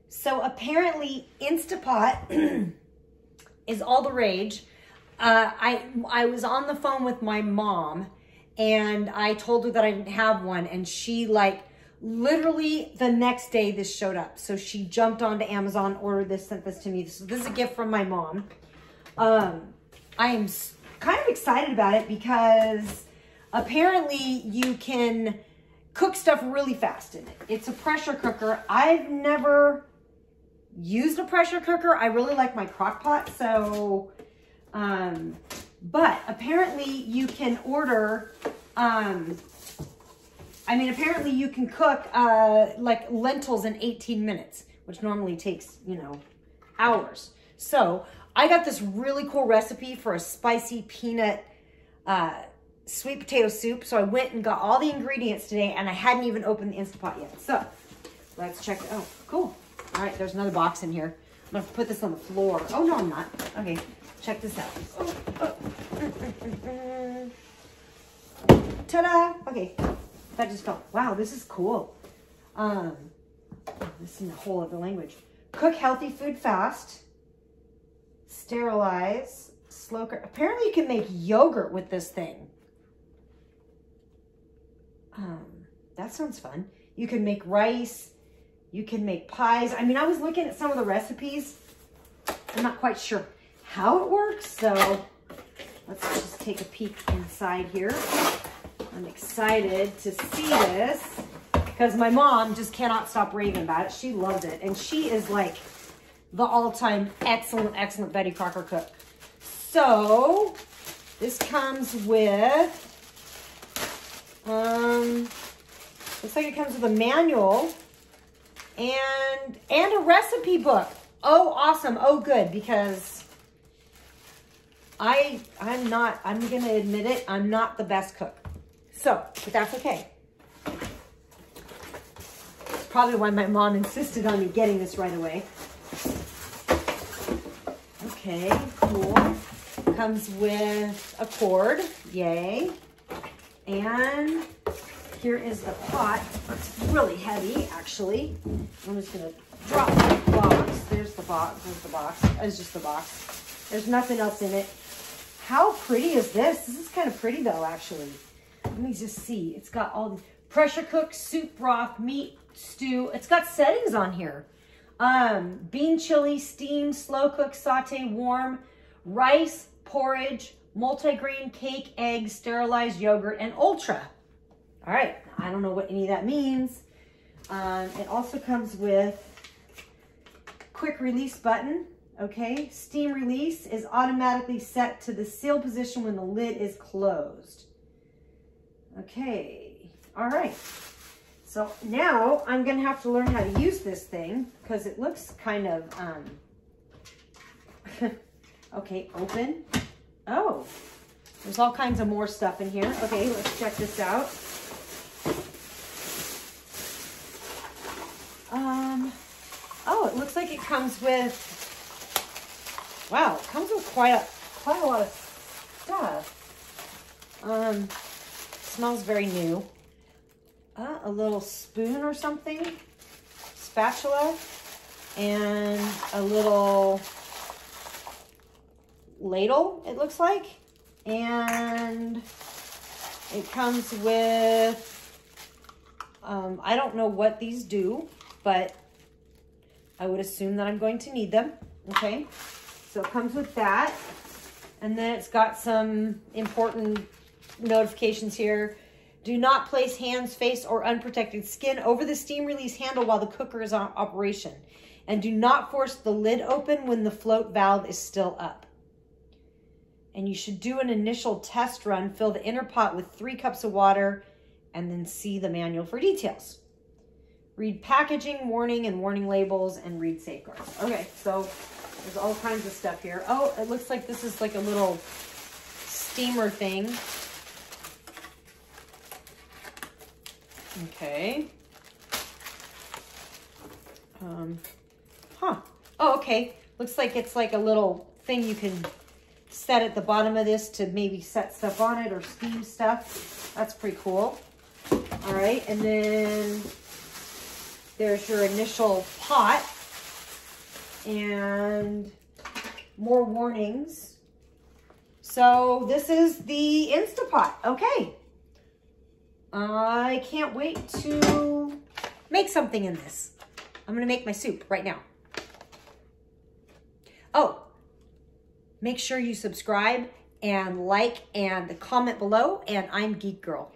So apparently Instapot is all the rage. I was on the phone with my mom and I told her that I didn't have one, and she like literally the next day this showed up. So she jumped onto Amazon, ordered this, sent this to me. So this is a gift from my mom. I am kind of excited about it because apparently you can cook stuff really fast in it. It's a pressure cooker. I've never used a pressure cooker. I really like my crock pot. So, but apparently you can order, apparently you can cook like lentils in 18 minutes, which normally takes, you know, hours. So I got this really cool recipe for a spicy peanut sweet potato soup. So I went and got all the ingredients today, and I hadn't even opened the Instapot yet. So let's check. Oh, cool. All right, there's another box in here. I'm gonna put this on the floor. Oh, no, I'm not. Okay, check this out. Ta-da! Okay, that just felt, wow, this is cool. This is a whole other language. Cook healthy food fast. Sterilize. Slow cook. Apparently you can make yogurt with this thing. That sounds fun. You can make rice. You can make pies. I mean, I was looking at some of the recipes. I'm not quite sure how it works, so let's just take a peek inside here. I'm excited to see this because my mom just cannot stop raving about it. She loves it, and she is like the all-time excellent Betty Crocker cook. So this comes with, looks like it comes with a manual and a recipe book. Oh, awesome. Oh, good, because I'm going to admit it, I'm not the best cook. So, but that's okay. It's probably why my mom insisted on me getting this right away. Okay, cool. Comes with a cord, yay. And here is the pot. It's really heavy, actually. I'm just gonna drop the box. There's the box, there's the box. It's just the box. There's nothing else in it. How pretty is this? This is kind of pretty though, actually. Let me just see. It's got all the pressure cook, soup broth, meat, stew. It's got settings on here. Bean chili, steam, slow cook, saute, warm, rice, porridge, multigrain, cake, eggs, sterilized yogurt, and ultra. All right, I don't know what any of that means. It also comes with quick release button. Okay, steam release is automatically set to the seal position when the lid is closed. Okay, all right. So now I'm gonna have to learn how to use this thing because it looks kind of, okay, open. Oh, there's all kinds of more stuff in here. Okay, let's check this out. Oh, it looks like it comes with, wow, it comes with quite a lot of stuff. Smells very new. A little spoon or something, spatula, and a little ladle, it looks like. And it comes with, I don't know what these do, but I would assume that I'm going to need them. Okay, so it comes with that. And then it's got some important notifications here. Do not place hands, face, or unprotected skin over the steam release handle while the cooker is on operation. And do not force the lid open when the float valve is still up. And you should do an initial test run, fill the inner pot with 3 cups of water, and then see the manual for details. Read packaging, warning, and warning labels, and read safeguards. Okay, so there's all kinds of stuff here. Oh, it looks like this is like a little steamer thing. Okay. Oh, okay. Looks like it's like a little thing you can set at the bottom of this to maybe set stuff on it or steam stuff. That's pretty cool. All right, and then there's your initial pot. and more warnings. So this is the Instapot. Okay. I can't wait to make something in this. I'm going to make my soup right now. Oh, make sure you subscribe and like and comment below. And I'm Geek Girl.